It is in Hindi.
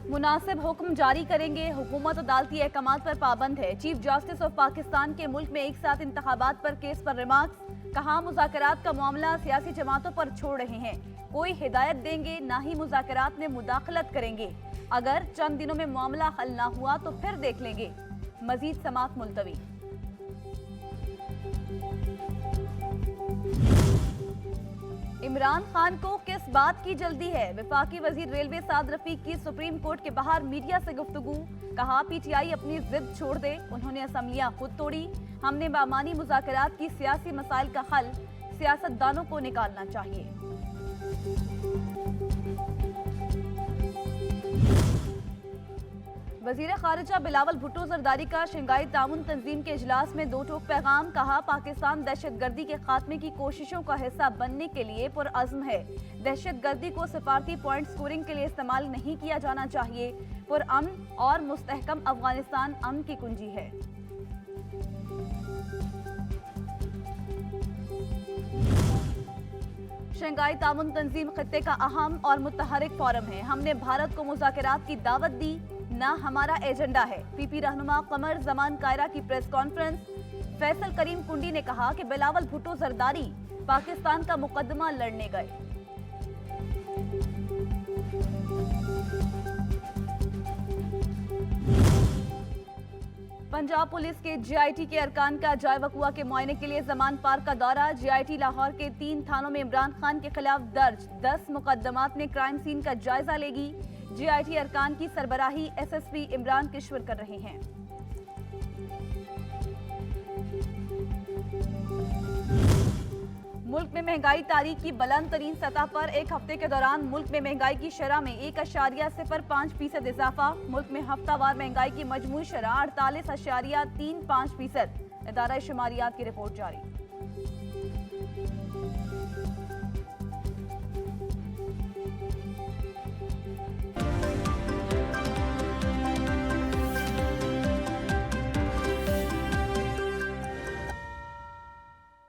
मुनासिब हुक्म जारी करेंगे। हुकूमत अदालती अहकामात पर पाबंद है। चीफ जस्टिस ऑफ पाकिस्तान के मुल्क में एक साथ इंतखाबात पर केस पर रिमार्क्स। कहा, मुज़ाकरात का मामला सियासी जमातों पर छोड़ रहे हैं। कोई हिदायत देंगे ना ही मुज़ाकरात में मुदाखलत करेंगे। अगर चंद दिनों में मामला हल ना हुआ तो फिर देख लेंगे। मजीद समाअत मुलतवी। इमरान खान को किस बात की जल्दी है? वफाकी वजीर रेलवे साद रफीक की सुप्रीम कोर्ट के बाहर मीडिया से गुफ्तगू। कहा, पीटीआई अपनी जिद छोड़ दे। उन्होंने असम्बलियां खुद तोड़ी। हमने बामानी मुज़ाकरात की सियासी मसाइल का हल सियासतदानों को निकालना चाहिए। वजीर खारिजा बिलावल भुट्टो जरदारी का शंघाई ताउन तंजीम के इजलास में दो टोक पैगाम। कहा, पाकिस्तान दहशतगर्दी के खात्मे की कोशिशों का हिस्सा बनने के लिए पुरअज़्म है। दहशतगर्दी को सिफारती पॉइंट स्कोरिंग के लिए इस्तेमाल नहीं किया जाना चाहिए। पुरअमन और मुस्तहकम अफगानिस्तान अमन की कुंजी है। शंघाई ताउन तंजीम खित्ते का अहम और मुतहरिक फोरम है। हमने भारत को मुज़ाकरात की दावत दी, ना हमारा एजेंडा है। पीपी रहनुमा कमर जमान कायरा की प्रेस कॉन्फ्रेंस। फैसल करीम कुंडी ने कहा कि बिलावल भुट्टो जरदारी पाकिस्तान का मुकदमा लड़ने गए। पंजाब पुलिस के जीआईटी के अरकान का जाय वकुआ के मुआयने के लिए जमान पार्क का दौरा। जीआईटी लाहौर के 3 थानों में इमरान खान के खिलाफ दर्ज 10 मुकदमात में क्राइम सीन का जायजा लेगी। जीआईटी अरकान की सरबराही एसएसपी इमरान किश्वर कर रहे हैं। मुल्क में महंगाई तारीख की बुलंद तरीन सतह पर। एक हफ्ते के दौरान मुल्क में महंगाई की शरह में 1.05% इजाफा। मुल्क में हफ्तावार महंगाई की मजमूई शरह 48.35%। इदारा शुमारियात की रिपोर्ट जारी।